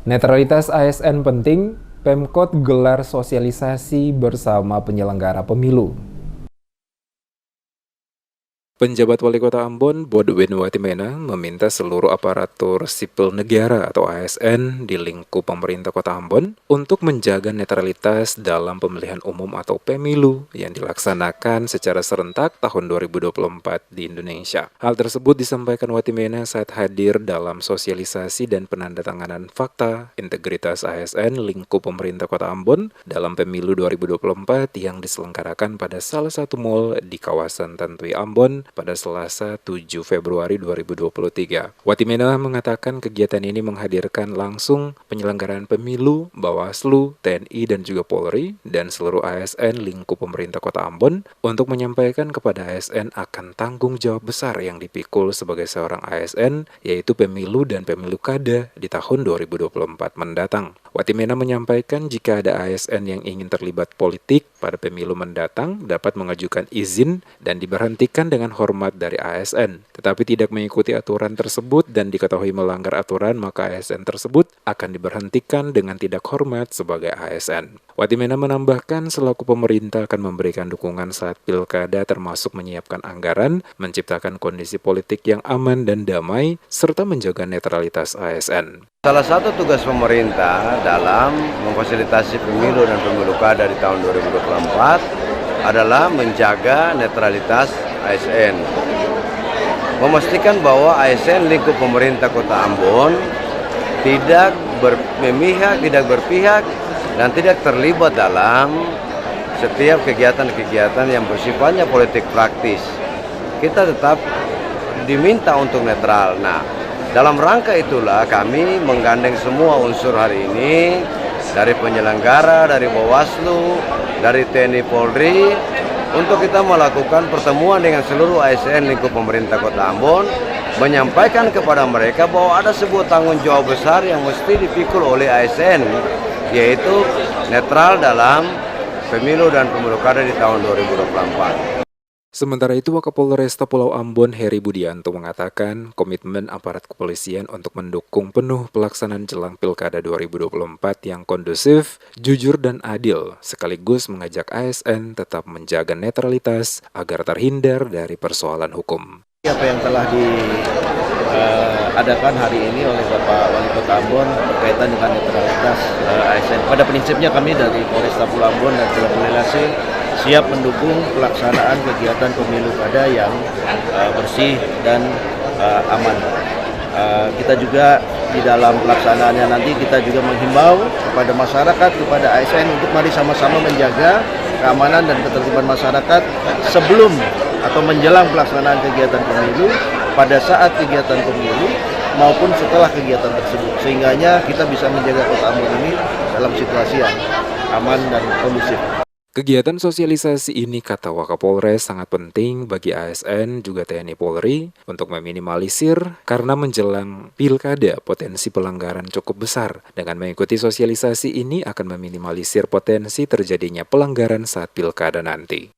Netralitas ASN penting, Pemkot gelar sosialisasi bersama penyelenggara pemilu. Penjabat Wali Kota Ambon, Bodwin Watimena, meminta seluruh aparatur sipil negara atau ASN di lingkup pemerintah Kota Ambon untuk menjaga netralitas dalam pemilihan umum atau pemilu yang dilaksanakan secara serentak tahun 2024 di Indonesia. Hal tersebut disampaikan Watimena saat hadir dalam sosialisasi dan penandatanganan fakta integritas ASN lingkup pemerintah Kota Ambon dalam pemilu 2024 yang diselenggarakan pada salah satu mal di kawasan Tantui Ambon pada Selasa 7 Februari 2023. Watimena mengatakan kegiatan ini menghadirkan langsung penyelenggaraan pemilu, Bawaslu, TNI dan juga Polri dan seluruh ASN lingkup pemerintah Kota Ambon untuk menyampaikan kepada ASN akan tanggung jawab besar yang dipikul sebagai seorang ASN, yaitu pemilu dan pemilu kada di tahun 2024 mendatang. Watimena menyampaikan jika ada ASN yang ingin terlibat politik pada pemilu mendatang dapat mengajukan izin dan diberhentikan dengan hormat dari ASN. Tetapi tidak mengikuti aturan tersebut dan diketahui melanggar aturan, maka ASN tersebut akan diberhentikan dengan tidak hormat sebagai ASN. Watimena menambahkan selaku pemerintah akan memberikan dukungan saat pilkada termasuk menyiapkan anggaran, menciptakan kondisi politik yang aman dan damai, serta menjaga netralitas ASN. Salah satu tugas pemerintah dalam memfasilitasi pemilu dan pemilu kada di tahun 2024 adalah menjaga netralitas ASN. Memastikan bahwa ASN lingkup pemerintah Kota Ambon tidak memihak, tidak berpihak, dan tidak terlibat dalam setiap kegiatan-kegiatan yang bersifatnya politik praktis. Kita tetap diminta untuk netral. Nah, dalam rangka itulah kami menggandeng semua unsur hari ini, dari penyelenggara, dari Bawaslu, dari TNI Polri, untuk kita melakukan pertemuan dengan seluruh ASN lingkup pemerintah Kota Ambon, menyampaikan kepada mereka bahwa ada sebuah tanggung jawab besar yang mesti dipikul oleh ASN, yaitu netral dalam pemilu dan pemilu kada di tahun 2024. Sementara itu, Wakapolresta Pulau Ambon Heri Budianto mengatakan komitmen aparat kepolisian untuk mendukung penuh pelaksanaan jelang Pilkada 2024 yang kondusif, jujur dan adil, sekaligus mengajak ASN tetap menjaga netralitas agar terhindar dari persoalan hukum. Apa yang telah diadakan hari ini oleh Bapak Wali Kota Ambon berkaitan dengan netralitas ASN. Pada prinsipnya kami dari Polresta Pulau Ambon dan Koordinasi siap mendukung pelaksanaan kegiatan pemilu kada yang bersih dan aman. Kita juga di dalam pelaksanaannya nanti kita juga menghimbau kepada masyarakat, kepada ASN untuk mari sama-sama menjaga keamanan dan ketertiban masyarakat sebelum atau menjelang pelaksanaan kegiatan pemilu, pada saat kegiatan pemilu maupun setelah kegiatan tersebut, sehingganya kita bisa menjaga Kota Ambon ini dalam situasi yang aman dan kondusif. Kegiatan sosialisasi ini, kata Wakapolres, sangat penting bagi ASN juga TNI Polri untuk meminimalisir karena menjelang pilkada potensi pelanggaran cukup besar. Dengan mengikuti sosialisasi ini akan meminimalisir potensi terjadinya pelanggaran saat pilkada nanti.